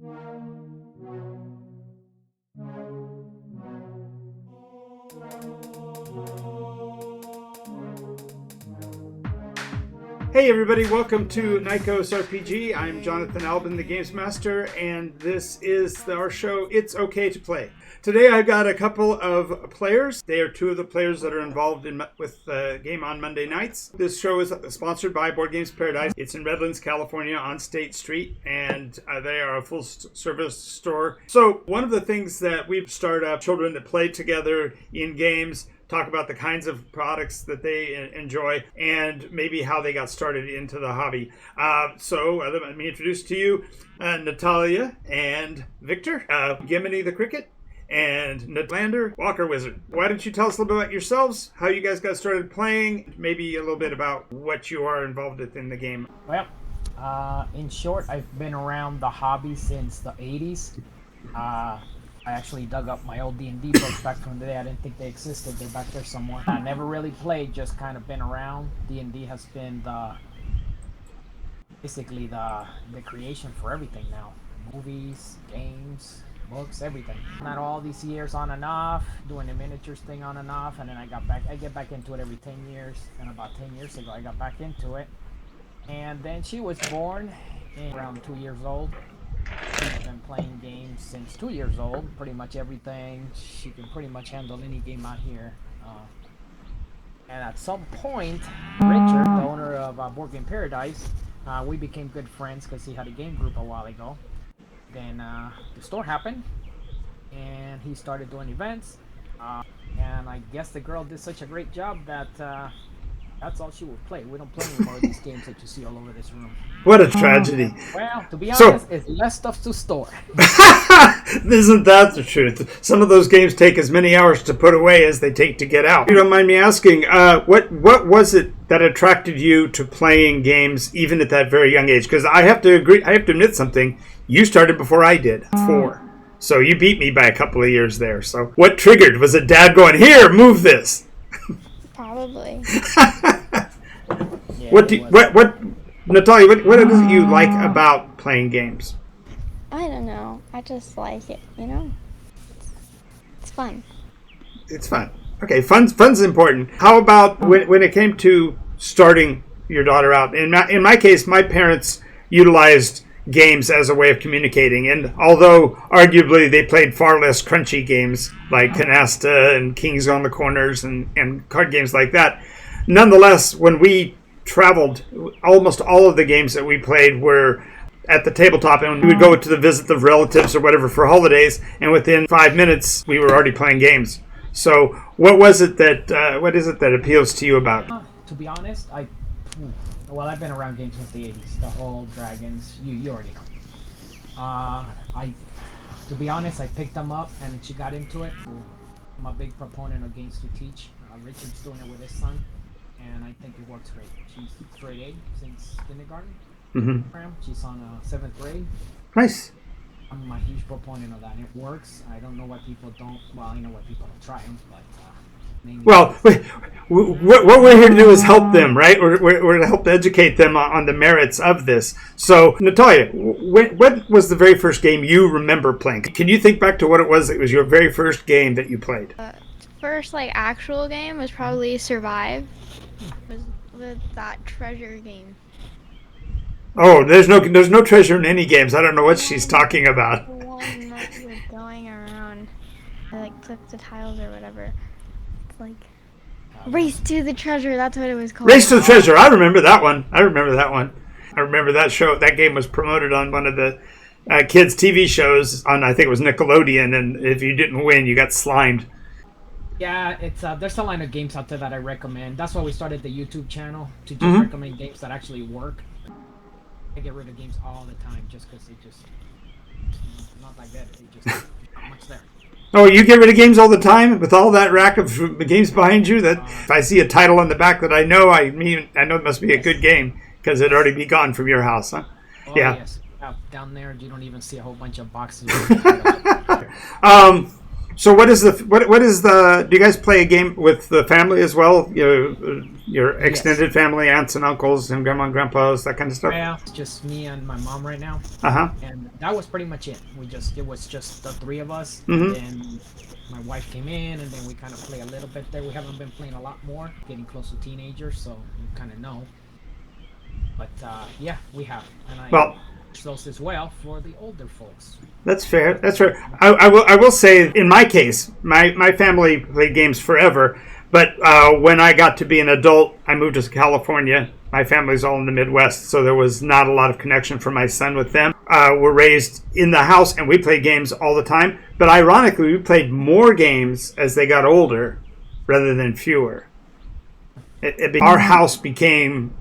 Hey everybody, welcome to Nikos RPG. I'm Jonathan Albin, the Games Master, and this is our show, It's Okay to Play. Today I've got a couple of players. They are two of the players that are involved with the game on Monday nights. This show is sponsored by Board Games Paradise. It's in Redlands, California on State Street, and they are a full-service store. So one of the things that we've started up, children that play together in games, talk about the kinds of products that they enjoy and maybe how they got started into the hobby. So let me introduce to you Natalia and Victor, Gimini the Cricket, and Netlander, Walker Wizard. Why don't you tell us a little bit about yourselves, how you guys got started playing, maybe a little bit about what you are involved with in the game. Well, in short, I've been around the hobby since the 80s. I actually dug up my old D&D books back from the day. I didn't think they existed. They're back there somewhere. I never really played, just kind of been around. D&D has been basically the creation for everything now. Movies, games, books, everything. Not all these years on and off, doing the miniatures thing on and off, and then I get back into it every 10 years. And about 10 years ago, I got back into it. And then she was born around 2 years old. She's been playing games since 2 years old, pretty much everything. She can pretty much handle any game out here. And at some point, Richard, the owner of Board Game Paradise, we became good friends because he had a game group a while ago. Then the store happened, and he started doing events. And I guess the girl did such a great job that that's all she would play. We don't play any more of these games that you see all over this room. What a tragedy. Well, to be honest, it's less stuff to store. Isn't that the truth? Some of those games take as many hours to put away as they take to get out. If you don't mind me asking, what was it that attracted you to playing games even at that very young age? Because I have to admit something. You started before I did, 4. So you beat me by a couple of years there. So what triggered? Was it Dad going, "Here, move this"? Probably. What Natalia, what is it you like about playing games? I don't know. I just like it, you know? It's fun. It's fun. Okay, fun's important. How about when it came to starting your daughter out? In my case, my parents utilized games as a way of communicating, and although arguably they played far less crunchy games like Canasta and Kings on the Corners and card games like that, nonetheless, when we traveled, almost all of the games that we played were at the tabletop, and we would go to visit the relatives or whatever for holidays, and within 5 minutes we were already playing games. So what is it that appeals to you about it? To be honest, I've been around games since the 80s. The whole Dragons, you already know. To be honest, I picked them up and she got into it. I'm a big proponent of games to teach. Richard's doing it with his son, and I think it works great. She's grade 8 since kindergarten. Mm-hmm. She's on 7th grade. Nice. I'm a huge proponent of that. It works. I don't know why people don't. Well, I know why people don't try them, but. Well, what we're here to do is help them, right? We're to help educate them on the merits of this. So, Natalia, what was the very first game you remember playing? Can you think back to what it was that was your very first game that you played? First, actual game was probably Survive. With that treasure game. Oh, there's no treasure in any games. I don't know what she's talking about. The one that you were going around, I click the tiles or whatever. Race to the Treasure, that's what it was called. Race to the Treasure, I remember that one. I remember that show. That game was promoted on one of the kids' TV shows on, I think it was Nickelodeon, and if you didn't win, you got slimed. Yeah, it's there's a line of games out there that I recommend. That's why we started the YouTube channel, to just recommend games that actually work. I get rid of games all the time just because not that good. They just not much there. Oh, you get rid of games all the time with all that rack of games behind you? That if I see a title on the back that I know it must be a good game because it'd already be gone from your house, huh? Oh, yeah. Yes. Down there, you don't even see a whole bunch of boxes. So what is the? Do you guys play a game with the family as well? Your extended family, aunts and uncles, and grandma and grandpas, that kind of stuff. Yeah, it's just me and my mom right now. And that was pretty much it. It was just the three of us. Mm-hmm. And my wife came in, and then we kind of play a little bit there. We haven't been playing a lot more, getting close to teenagers, so you kind of know. But yeah, we have, and I those as well for the older folks. That's fair. That's fair. I will say, in my case, my family played games forever, but when I got to be an adult, I moved to California. My family's all in the Midwest, so there was not a lot of connection for my son with them. We're raised in the house, and we played games all the time. But ironically, we played more games as they got older rather than fewer. Our house became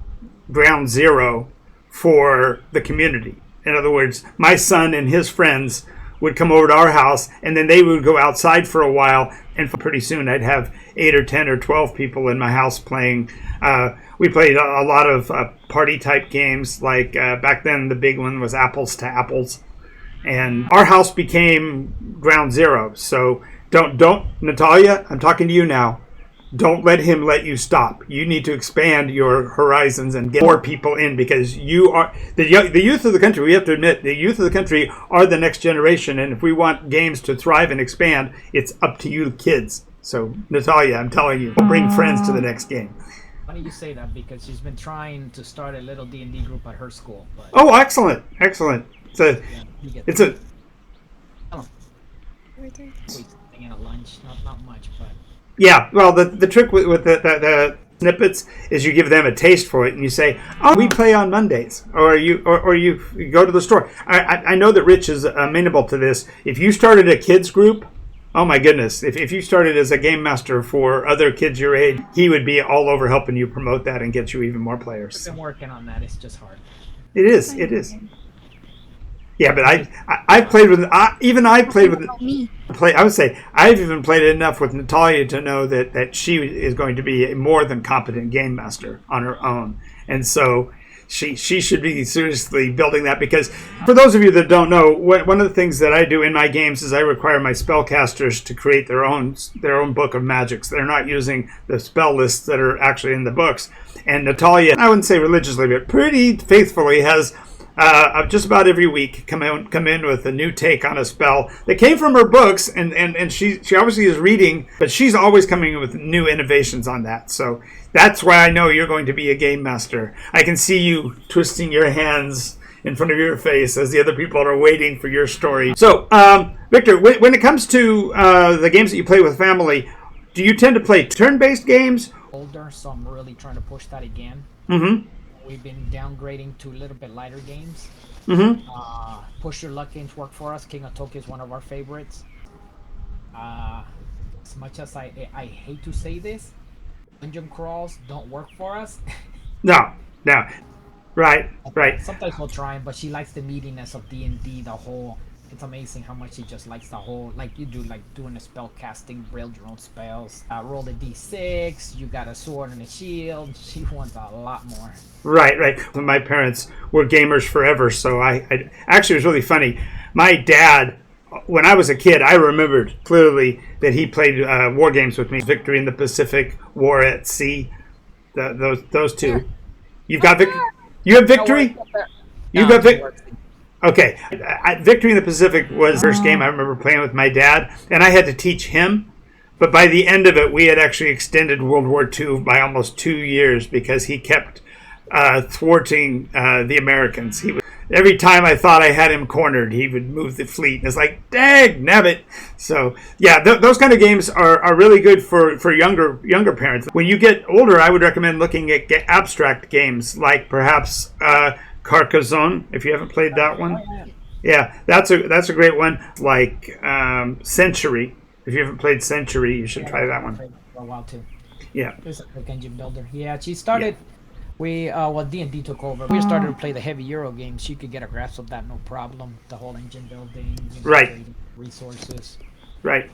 ground zero for the community. In other words, my son and his friends would come over to our house, and then they would go outside for a while, and pretty soon I'd have 8 or 10 or 12 people in my house playing. We played a lot of party-type games, like back then the big one was Apples to Apples, and our house became ground zero. So don't, Natalia, I'm talking to you now. Don't let him let you stop. You need to expand your horizons and get more people in, because you are the youth of the country. We have to admit, the youth of the country are the next generation, and if we want games to thrive and expand, it's up to you kids. So, Natalia, I'm telling you, bring friends to the next game. Funny you say that, because she's been trying to start a little D&D group at her school. But oh, excellent. It's a thing at lunch, not much, but. Yeah, well, the trick with the snippets is you give them a taste for it, and you say, "Oh, we play on Mondays," or you go to the store. I know that Rich is amenable to this. If you started a kids group, oh my goodness, if you started as a game master for other kids your age, he would be all over helping you promote that and get you even more players. I've been working on that. It's just hard. It is. Yeah, but I've played with I would say I've even played enough with Natalia to know that she is going to be a more than competent game master on her own, and so she should be seriously building that. Because for those of you that don't know, one of the things that I do in my games is I require my spellcasters to create their own book of magics. They're not using the spell lists that are actually in the books. And Natalia, I wouldn't say religiously, but pretty faithfully has. Just about every week come in with a new take on a spell that came from her books, and she obviously is reading, but she's always coming in with new innovations on that. So that's why I know you're going to be a game master. I can see you twisting your hands in front of your face as the other people are waiting for your story. So, Victor, when it comes to the games that you play with family, do you tend to play turn-based games? Older, so I'm really trying to push that again. Mm-hmm. We've been downgrading to a little bit lighter games. Mm-hmm. Push Your Luck games work for us. King of Tokyo is one of our favorites. As much as I hate to say this, dungeon crawls don't work for us. No. Right. Sometimes we'll try them, but she likes the meatiness of D&D, the whole. It's amazing how much she just likes the whole, like you do, like doing a spell casting, build your own spells, roll the d6, you got a sword and a shield. She wants a lot more. Right. My parents were gamers forever, so I actually, it was really funny. My dad, when I was a kid, I remembered clearly that he played war games with me. Victory in the Pacific, War at Sea, those two. You have Victory? You got Victory? Okay, Victory in the Pacific was the first game I remember playing with my dad, and I had to teach him. But by the end of it, we had actually extended World War II by almost 2 years because he kept thwarting the Americans. Every time I thought I had him cornered, he would move the fleet. And it's like, dang, nabbit. So, yeah, those kind of games are really good for younger parents. When you get older, I would recommend looking at abstract games like perhaps Carcassonne, if you haven't played that one. Yeah, that's a great one. Like Century. If you haven't played Century, you should try that one. For a while too. Yeah. It's a quick engine builder. Yeah, she started. Yeah. D&D took over. We started to play the heavy Euro games. She could get a grasp of that, no problem. The whole engine building, right? Resources. Right.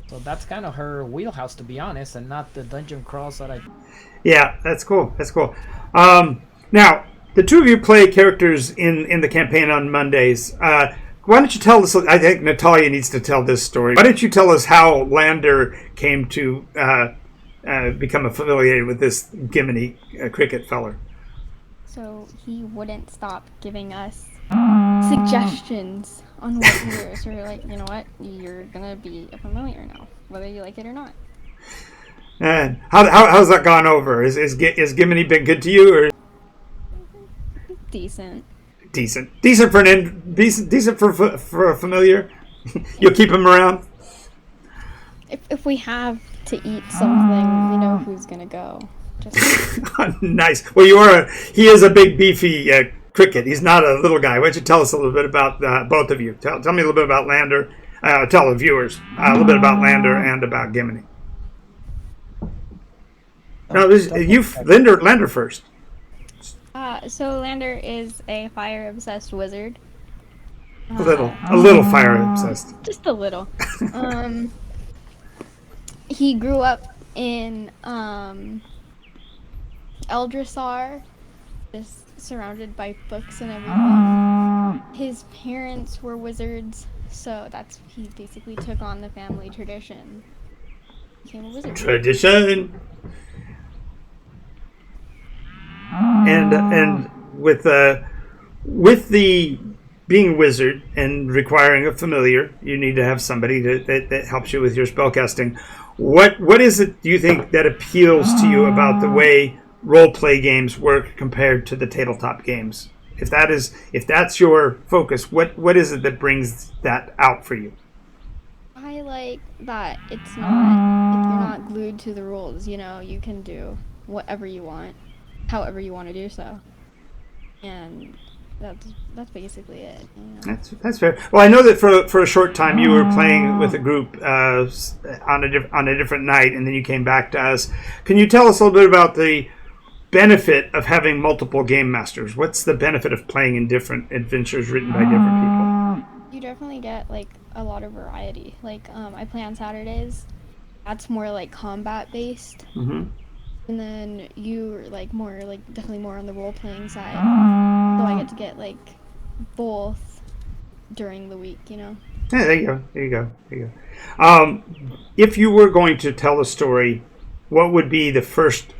So that's kind of her wheelhouse, to be honest, and not the dungeon crawls that I. Yeah, that's cool. Now, the two of you play characters in the campaign on Mondays. Why don't you tell us? I think Natalia needs to tell this story. Why don't you tell us how Lander came to become affiliated with this Gimini cricket feller? So he wouldn't stop giving us suggestions on what to do. So we're like, you know what? You're gonna be a familiar now, whether you like it or not. And how's that gone over? Is Gimini been good to you or Decent. decent for a familiar? You'll keep him around. If we have to eat something, we know who's gonna go. Just Nice. Well, he is a big beefy cricket. He's not a little guy. Why don't you tell us a little bit about both of you? Tell me a little bit about Lander. Tell the viewers a little bit about Lander and about Gimini. No, Lander first. so Lander is a fire-obsessed wizard. A little fire obsessed. Just a little. He grew up in Eldrasar, just surrounded by books and everything. His parents were wizards, so he basically took on the family tradition. Became a wizard. Tradition. And with the being a wizard and requiring a familiar, you need to have somebody that helps you with your spellcasting. What is it, do you think, that appeals to you about the way role-play games work compared to the tabletop games? If that's your focus, what is it that brings that out for you? I like that it's not, if you're not glued to the rules, you can do whatever you want, however you want to do so. And that's basically it. That's fair. Well, I know that for a short time you were playing with a group on a different night, and then you came back to us. Can you tell us a little bit about the benefit of having multiple game masters? What's the benefit of playing in different adventures written by different people? You definitely get a lot of variety. I play on Saturdays. That's more combat based. Mm-hmm. And then you're definitely more on the role playing side. So I get to get both during the week, Yeah, there you go. If you were going to tell a story, what would be the first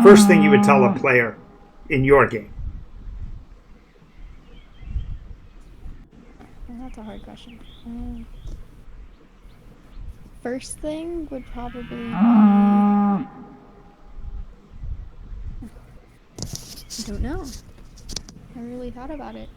thing you would tell a player in your game? That's a hard question. First thing would probably be... I don't know. I really thought about it.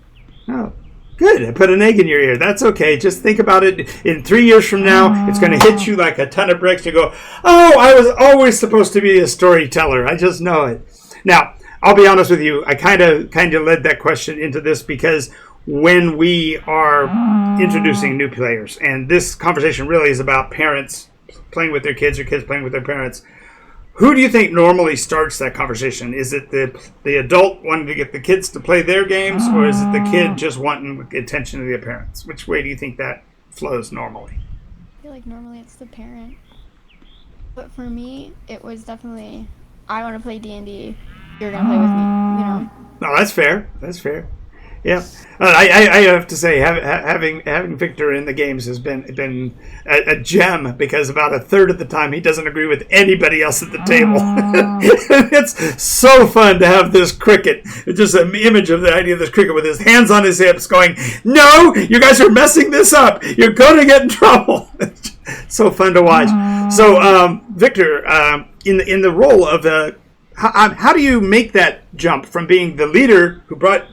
Oh, good. I put an egg in your ear. That's okay. Just think about it. In 3 years from now, it's going to hit you like a ton of bricks. You go, oh, I was always supposed to be a storyteller. I just know it. Now, I'll be honest with you. I kind of led that question into this because when we are introducing new players, and this conversation really is about parents playing with their kids or kids playing with their parents, who do you think normally starts that conversation? Is it the adult wanting to get the kids to play their games, or is it the kid just wanting attention of the parents? Which way do you think that flows normally? I feel like normally it's the parent. But for me, it was definitely, I want to play D&D. You're going to play with me, No, that's fair. That's fair. Yeah, I have to say having Victor in the games has been a gem, because about a third of the time he doesn't agree with anybody else at the table. It's so fun to have this cricket. It's just an image of the idea of this cricket with his hands on his hips going, no, you guys are messing this up. You're going to get in trouble. So fun to watch. So Victor, in the role of how do you make that jump from being the leader who brought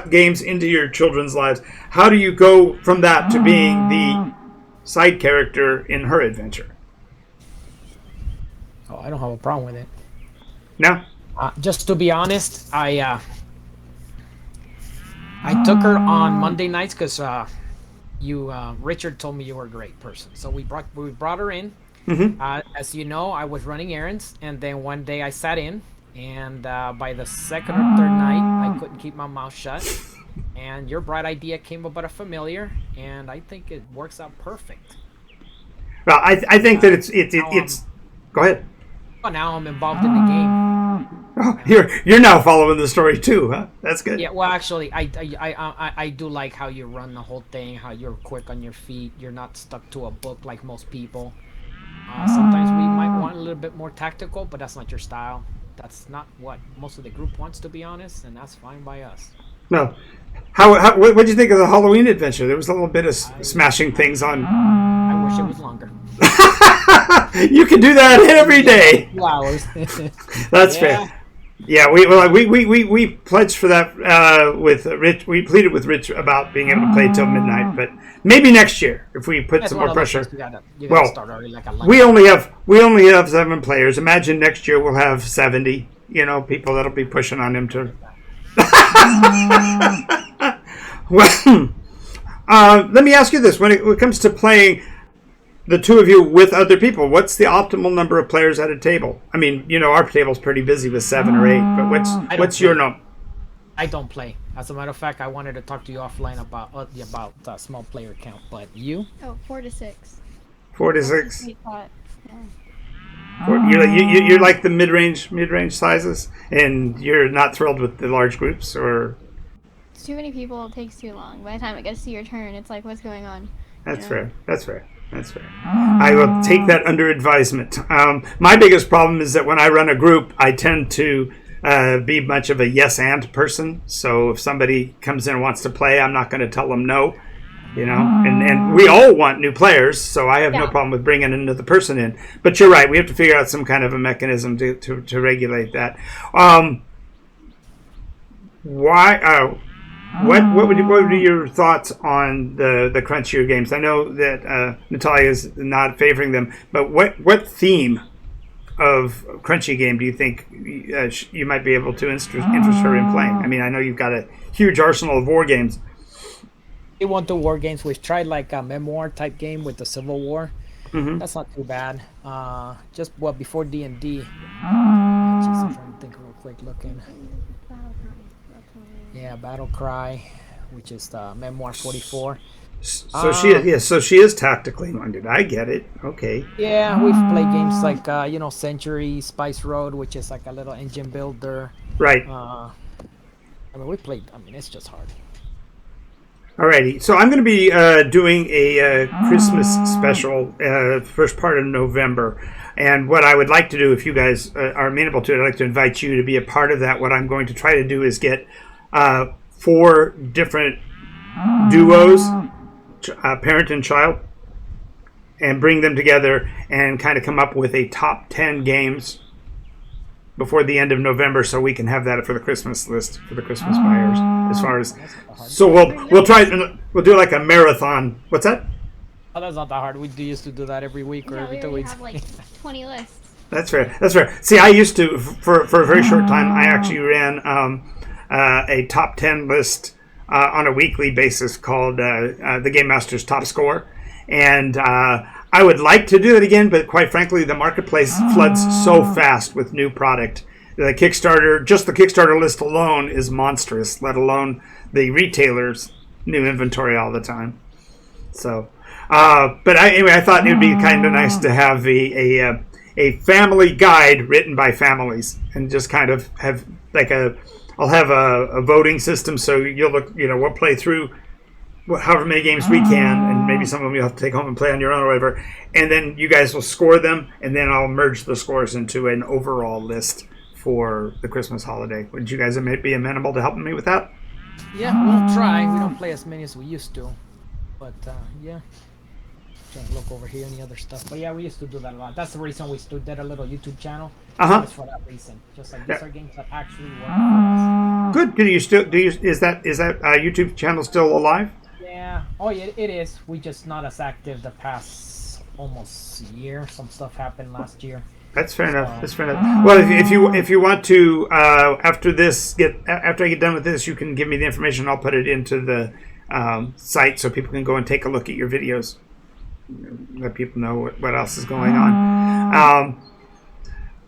games into your children's lives? How do you go from that to being the side character in her adventure? Oh, I don't have a problem with it. No? Just to be honest, I took her on Monday nights because Richard told me you were a great person. So we brought her in. Mm-hmm. As you know, I was running errands, and then one day I sat in, and by the second or third night, I couldn't keep my mouth shut. And your bright idea came about a familiar, and I think it works out perfect. Well, I think that it's. Go ahead. Well, now I'm involved in the game. Oh, you're now following the story too, huh? That's good. Yeah, well, actually, I do like how you run the whole thing, how you're quick on your feet. You're not stuck to a book like most people. Sometimes we might want a little bit more tactical, but that's not your style. That's not what most of the group wants, to be honest, and that's fine by us. No. What did you think of the Halloween adventure? There was a little bit of smashing things on. I wish it was longer. You can do that every day. 2 hours. That's fair. Yeah, we pledged for that with Rich. We pleaded with Rich about being able to play till midnight, but maybe next year if we put some more pressure. You gotta start early, like a lunch. we only have 7 players. Imagine next year we'll have 70. People that'll be pushing on him to. Well, let me ask you this: when it comes to playing the two of you with other people, what's the optimal number of players at a table? I mean, our table's pretty busy with 7 or 8, but what's your number? I don't play. As a matter of fact, I wanted to talk to you offline about small player count, but you? Oh, 4 to 6. 4 to 6. We thought, You're like the mid-range sizes, and you're not thrilled with the large groups, or? It's too many people. It takes too long. By the time it gets to your turn, it's like, what's going on? That's fair. That's fair. I will take that under advisement. My biggest problem is that when I run a group, I tend to be much of a yes and person. So if somebody comes in and wants to play, I'm not going to tell them no. And we all want new players, so I have no problem with bringing another person in. But you're right, we have to figure out some kind of a mechanism to regulate that. What would be your thoughts on the crunchier games? I know that Natalia is not favoring them, but what theme of crunchy game do you think you might be able to interest her in playing? I mean, I know you've got a huge arsenal of war games. We want the war games. We've tried like a memoir type game with the Civil War. Mm-hmm. That's not too bad. Before D&D. Jeez, I'm trying to think real quick. Looking. Yeah, Battle Cry, which is the Memoir 44. So she is tactically minded. I get it. Okay. Yeah, we've played games like Century, Spice Road, which is like a little engine builder. Right. It's just hard. Alrighty, so I'm going to be doing a Christmas special first part of November, and what I would like to do, if you guys are amenable to it, I'd like to invite you to be a part of that. What I'm going to try to do is get 4 different duos, parent and child, and bring them together and kind of come up with a top 10 games before the end of November, so we can have that for the Christmas list for the Christmas buyers. As far as, so we'll do like a marathon. What's that? Oh, that's not that hard. We used to do that every week or every 2 weeks. Have like 20 lists. That's fair. See, I used to for a very short time. I actually ran a top 10 list on a weekly basis called the Game Master's Top Score, and I would like to do that again, but quite frankly, the marketplace floods so fast with new product. The Kickstarter list alone is monstrous, let alone the retailers' new inventory all the time. So, anyway, I thought it would be kind of nice to have a family guide written by families, and just kind of have like I'll have a voting system, so we'll play through however many games we can, and maybe some of them you'll have to take home and play on your own or whatever, and then you guys will score them, and then I'll merge the scores into an overall list for the Christmas holiday. Would you guys be amenable to helping me with that? Yeah, we'll try. We don't play as many as we used to, but yeah. Trying to look over here, any other stuff, but yeah, we used to do that a lot. That's the reason we did a little YouTube channel. Just for that reason, just like these are games that actually work for us. Good. Is that YouTube channel still alive? Yeah. Oh, yeah, it is. We just not as active the past almost year. Some stuff happened last year. That's fair enough. Well, if you want to after I get done with this, you can give me the information. I'll put it into the site so people can go and take a look at your videos. Let people know what else is going on.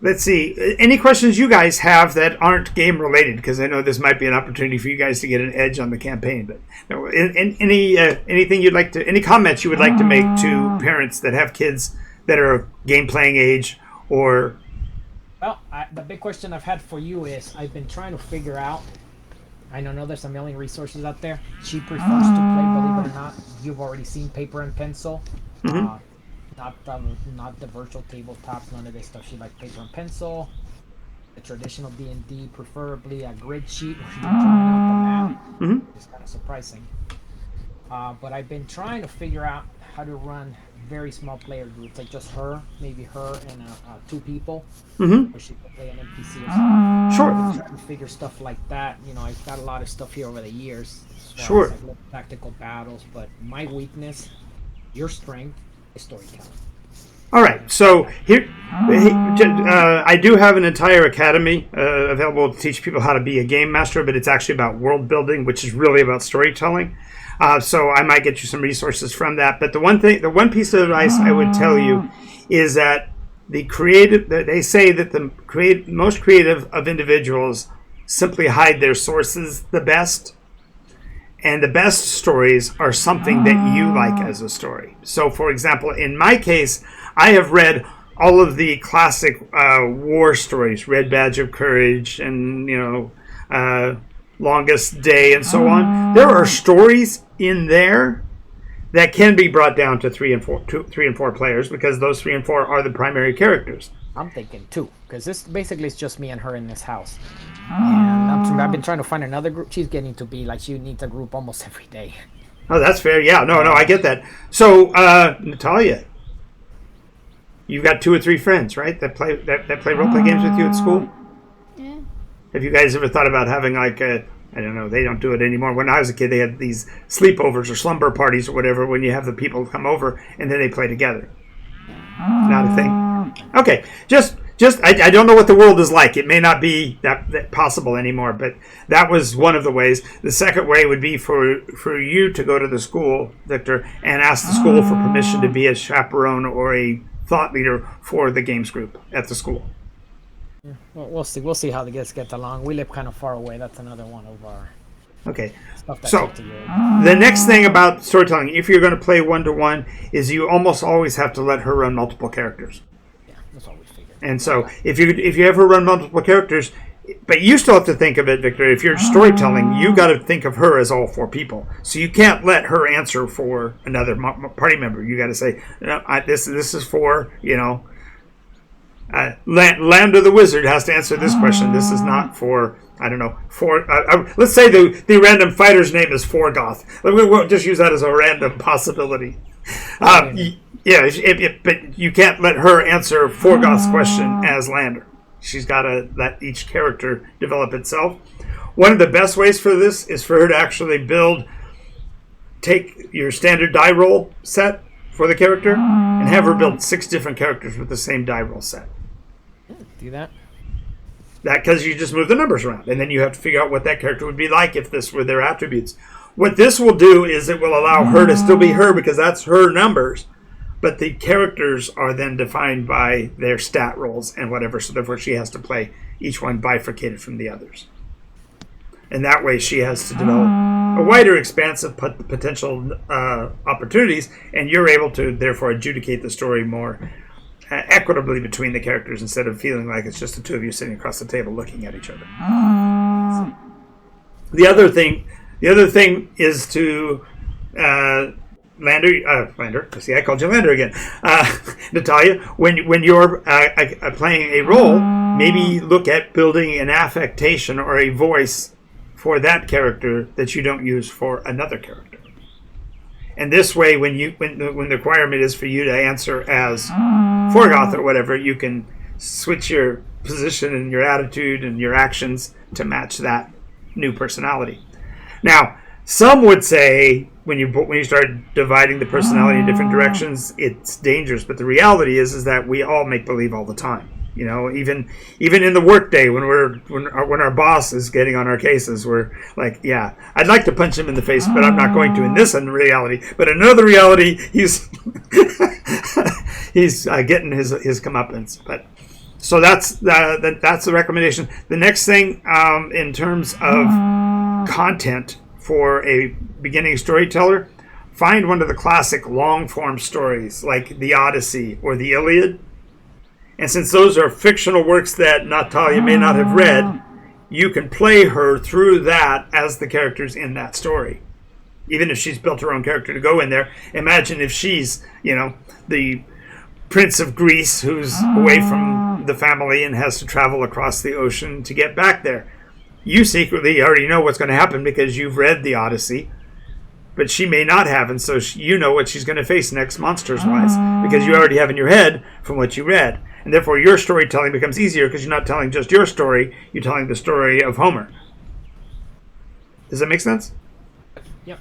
Let's see. Any questions you guys have that aren't game related? Because I know this might be an opportunity for you guys to get an edge on the campaign. But anything you'd like to, any comments you would like to make to parents that have kids that are of game playing age, or Well, the big question I've had for you is I've been trying to figure out. I know there's a million resources out there. She prefers to play, believe it or not. You've already seen paper and pencil. Mm-hmm. Not the virtual tabletops, none of this stuff. She likes paper and pencil. The traditional D&D, preferably a grid sheet where she can drawing out the map. Mm-hmm. It's kind of surprising. But I've been trying to figure out how to run very small player groups, like just her, maybe her and two people, Mm-hmm. where she can play an NPC or something. Sure. I've been trying to figure stuff like that. I've got a lot of stuff here over the years. As far Sure. as, like, little tactical battles, but my weakness, your strength, is storytelling. All right, so here, I do have an entire academy available to teach people how to be a game master, but it's actually about world building, which is really about storytelling. So I might get you some resources from that. But the one piece of advice I would tell you is that they say that the most creative of individuals simply hide their sources the best. And the best stories are something that you like as a story. So, for example, in my case, I have read all of the classic war stories, Red Badge of Courage and, Longest Day and so on. There are stories in there that can be brought down to 3 and 4 players because those 3 and 4 are the primary characters. I'm thinking 2, because this basically is just me and her in this house. And I've been trying to find another group. She's getting to be like she needs a group almost every day. Oh, that's fair. Yeah, no, I get that. So, Natalia, you've got 2 or 3 friends, right? That play role-play games with you at school. Yeah. Have you guys ever thought about having I don't know, they don't do it anymore. When I was a kid, they had these sleepovers or slumber parties or whatever when you have the people come over and then they play together. Not a thing. Okay, I don't know what the world is like. It may not be that possible anymore, but that was one of the ways. The second way would be for you to go to the school, Victor, and ask the school for permission to be a chaperone or a thought leader for the games group at the school. Yeah, well, we'll see. We'll see how this gets along. We live kind of far away. That's another one of our stuff that So takes a year. the next thing about storytelling, if you're going to play 1-to-1, is you almost always have to let her run multiple characters. Yeah, that's what we figured. And so if you ever run multiple characters, but you still have to think of it, Victor. If you're storytelling, you got to think of her as all 4 people. So you can't let her answer for another party member. You got to say, no, this is for Lambda the Wizard has to answer this question. This is not for, I don't know, let's say the random fighter's name is Forgoth. We won't just use that as a random possibility. But you can't let her answer Forgoth's question as Lander. She's got to let each character develop itself. One of the best ways for this is for her to actually take your standard die roll set for the character and have her build 6 different characters with the same die roll set. Do that? That because you just move the numbers around, and then you have to figure out what that character would be like if this were their attributes. What this will do is it will allow her to still be her because that's her numbers, but the characters are then defined by their stat rolls and whatever, so therefore she has to play each one bifurcated from the others. And that way she has to develop a wider expanse of potential opportunities, and you're able to therefore adjudicate the story more equitably between the characters instead of feeling like it's just the 2 of you sitting across the table looking at each other. The other thing is to Lander. See, I called you Lander again. Natalia, when you're playing a role, maybe look at building an affectation or a voice for that character that you don't use for another character. And this way, when the requirement is for you to answer as Forgoth or whatever, you can switch your position and your attitude and your actions to match that new personality. Now, some would say when you start dividing the personality in different directions, it's dangerous. But the reality is that we all make believe all the time. Even in the workday when our boss is getting on our cases, we're like, yeah, I'd like to punch him in the face, but I'm not going to in this reality. But in another reality, he's getting his comeuppance. But so that's the recommendation. The next thing in terms of content for a beginning storyteller, find one of the classic long form stories like the Odyssey or the Iliad. And since those are fictional works that Natalia may not have read, you can play her through that as the characters in that story. Even if she's built her own character to go in there. Imagine if she's, the Prince of Greece who's away from the family and has to travel across the ocean to get back there. You secretly already know what's going to happen because you've read the Odyssey, but she may not have, and so you know what she's going to face next monsters-wise because you already have in your head from what you read. And therefore your storytelling becomes easier because you're not telling just your story, you're telling the story of Homer. Does that make sense? Yep.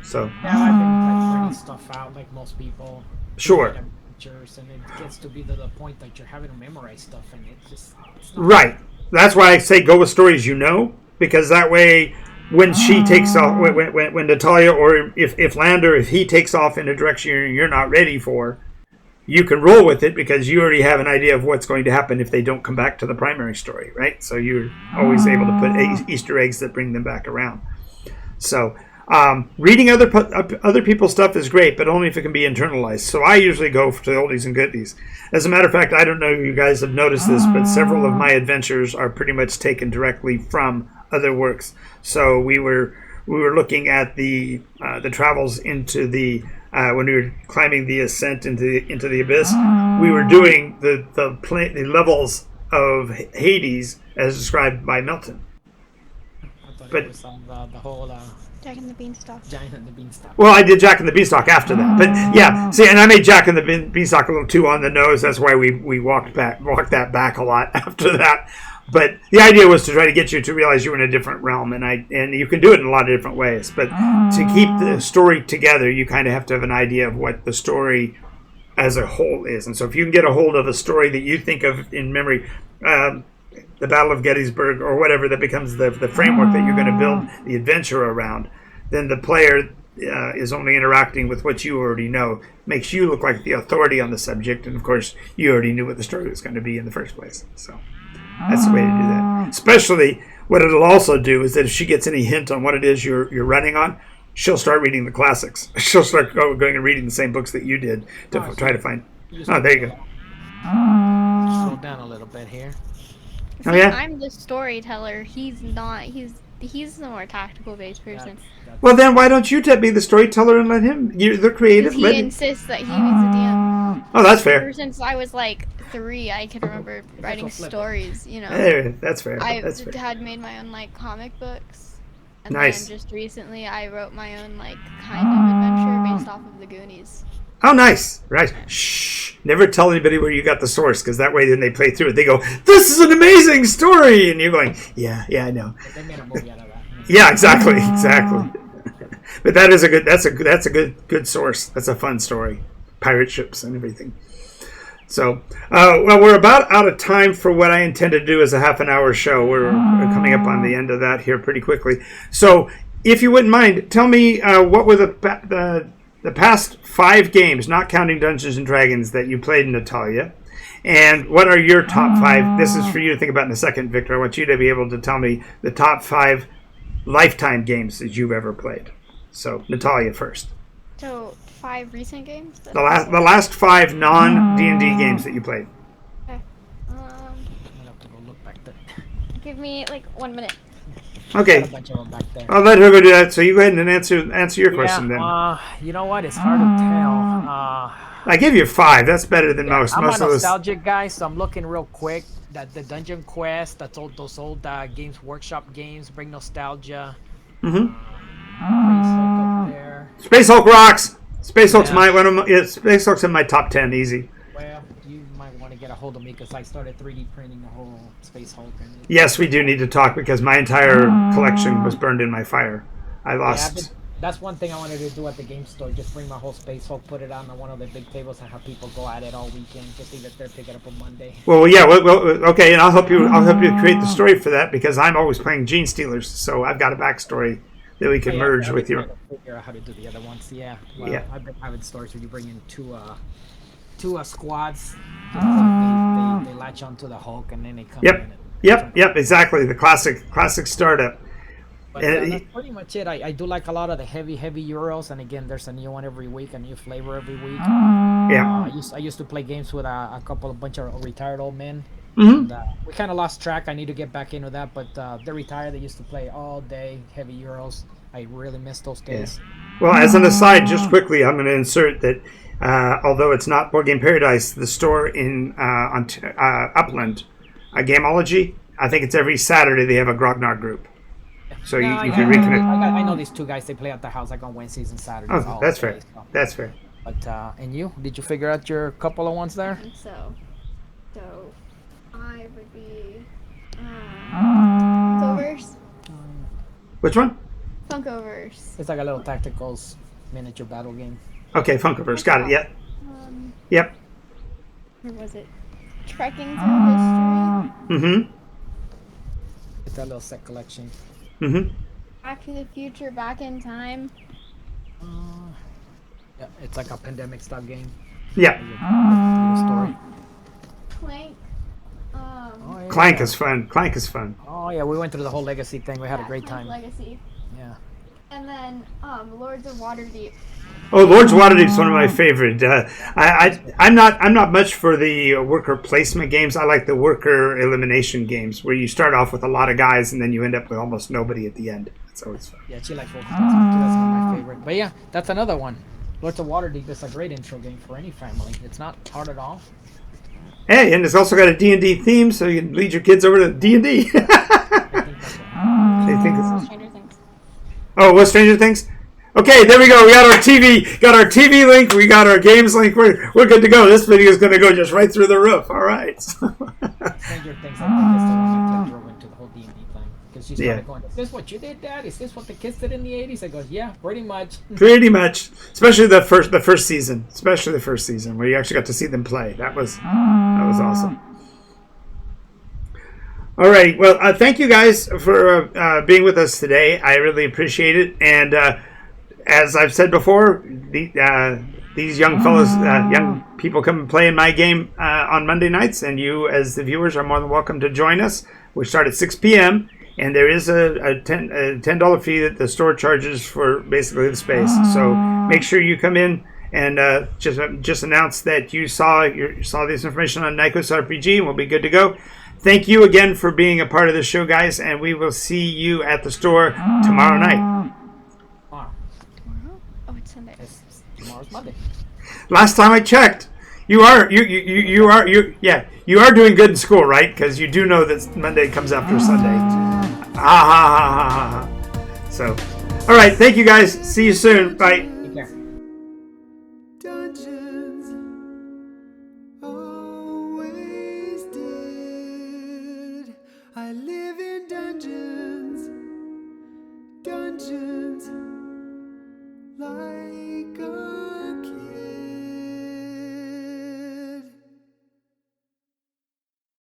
So. Yeah, I've been printing stuff out like most people. Sure. And it gets to be to the point that you're having to memorize stuff, and it's not right. That's why I say go with stories you know, because that way when she takes off, when Natalia or if Lander, if he takes off in a direction you're not ready for, you can roll with it because you already have an idea of what's going to happen if they don't come back to the primary story, right? So you're always able to put Easter eggs that bring them back around. So reading other people's stuff is great, but only if it can be internalized. So I usually go for the oldies and goodies. As a matter of fact, I don't know if you guys have noticed this, but several of my adventures are pretty much taken directly from other works. So we were looking at the travels into the when we were climbing the ascent into the abyss. We were doing the levels of Hades as described by Milton. But it was on the whole Jack and the Beanstalk. Giant and the Beanstalk. Well, I did Jack and the Beanstalk after that, but yeah, see, and I made Jack and the Beanstalk a little too on the nose. That's why we walked that back a lot after that. But the idea was to try to get you to realize you were in a different realm, and you can do it in a lot of different ways. But to keep the story together, you kind of have to have an idea of what the story as a whole is. And so, if you can get a hold of a story that you think of in memory. The Battle of Gettysburg or whatever that becomes the framework that you're going to build the adventure around, then the player is only interacting with what you already know. Makes you look like the authority on the subject, and of course you already knew what the story was going to be in the first place. So that's the way to do that. Especially what it'll also do is that if she gets any hint on what it is you're running on, she'll start reading the classics. She'll start going and reading the same books that you did to try to find. Oh, there you go. Slow down a little bit here. See, oh, yeah? I'm the storyteller. He's not. He's the more tactical based person. Well, then why don't you be the storyteller and let him? You're the creative. He insists that he needs a DM. Oh, that's fair. Ever since I was like 3, I can remember writing stories. That's fair. I That's fair. had made my own like comic books, and Nice. then just recently I wrote my own like kind of adventure based off of the Goonies. Oh, nice. Right. Shh. Never tell anybody where you got the source, because that way, when they play through it, they go, "This is an amazing story," and you're going, "Yeah, I know." They made a movie out of that. Yeah, exactly. But that's a good source. That's a fun story. Pirate ships and everything. So, well, we're about out of time for what I intend to do as a half an hour show. We're coming up on the end of that here pretty quickly. So, if you wouldn't mind, tell me what were the past 5 games, not counting Dungeons and Dragons, that you played in Natalia, and what are your top 5? This is for you to think about in a second, Victor. I want you to be able to tell me the top 5 lifetime games that you've ever played. So, Natalia first. So 5 recent games. The last 5 non-D&D games that you played. Okay. I'll have to go look back there. Give me like 1 minute. Okay. Got a bunch of them back there. I'll let her go do that. So you go ahead and answer your question then. You know what? It's hard to tell. I give you 5. That's better than most. I'm Most a of those. nostalgic guy, so I'm looking real quick. That the Dungeon Quest, those old Games Workshop games bring nostalgia. Mm-hmm. Space Hulk up there. Space Hulk rocks. Space Hulk's Space Hulk's in my top 10, easy. Well, you might want to get a hold of me because I started 3D printing the whole Space Hulk. Yes, we do need to talk because my entire collection was burned in my fire. I lost. That's one thing I wanted to do at the game store. Just bring my whole Space Hulk, put it on one of the big tables, and have people go at it all weekend. Just leave it there, pick it up on Monday. Well, yeah. Well, okay, and I'll help you. I'll help you create the story for that because I'm always playing Gene Stealers, so I've got a backstory that we can merge with your. Figure out how to do the other ones. Yeah. Well, yeah. I've been having stories where you bring in two squads. They latch onto the Hulk and then they come in. Yep. Exactly. The classic startup. But And that's pretty much it. I do like a lot of the heavy Euros, and again, there's a new one every week, a new flavor every week. yeah. I used to play games with a bunch of retired old men. Hmm. And, we kind of lost track. I need to get back into that, but they're retired. They used to play all day heavy Euros. I really miss those days. Well, as an aside, just quickly, I'm going to insert that although it's not Board Game Paradise, the store in Upland, Gameology, I think it's every Saturday they have a Grognard group. So you can reconnect. I know these two guys. They play at the house like on Wednesdays and Saturdays. Oh, that's fair. So. That's fair. But and you? Did you figure out your couple of ones there? I think so. So I would be Funkoverse. Which one? Funkoverse. It's like a little tacticals miniature battle game. Okay, Funkoverse. Got it. Yep. Yep. Where was it? Trekking Through History. Mm-hmm. It's a little set collection. Mm-hmm. Back to the Future, Back in Time. Yeah, it's like a pandemic style game. Yeah. Story. Clank. Oh, yeah. Clank is fun. Clank is fun. Oh yeah, we went through the whole legacy thing. We had a great Clank time. Legacy. Yeah. And then Lords of Waterdeep. Oh, Lord's Waterdeep is one of my favorite. I'm not much for the worker placement games. I like the worker elimination games where you start off with a lot of guys and then you end up with almost nobody at the end. It's always fun. Yeah, she likes Wolf. That's one of my favorite. But yeah, that's another one. Lords of Waterdeep is a great intro game for any family. It's not hard at all. Hey, and it's also got a D&D theme, so you can lead your kids over to D&D. They think it's... Stranger Things. Oh, what Stranger Things? Okay, there we go. We got our TV link. We got our games link. We're good to go. This video is going to go just right through the roof. All right. Stranger Things, I think, is the one that drove into the whole D&D thing. Because she started going, is this what you did, Dad? Is this what the kids did in the 80s? I go, yeah, pretty much. Pretty much. Especially the first season. Especially the first season where you actually got to see them play. That was awesome. All right. Well, thank you guys for being with us today. I really appreciate it. And as I've said before, these young fellows, young people come and play in my game on Monday nights, and you, as the viewers, are more than welcome to join us. We start at 6 p.m., and there is a $10 fee that the store charges for basically the space. So make sure you come in and just announce that you saw this information on Nikos RPG, and we'll be good to go. Thank you again for being a part of the show, guys, and we will see you at the store tomorrow night. Oh, it's Sunday. Tomorrow's Monday. Last time I checked, you are doing good in school, right? Because you do know that Monday comes after Sunday. So, all right, thank you guys. See you soon. Bye. Take care. Dungeons always did. I live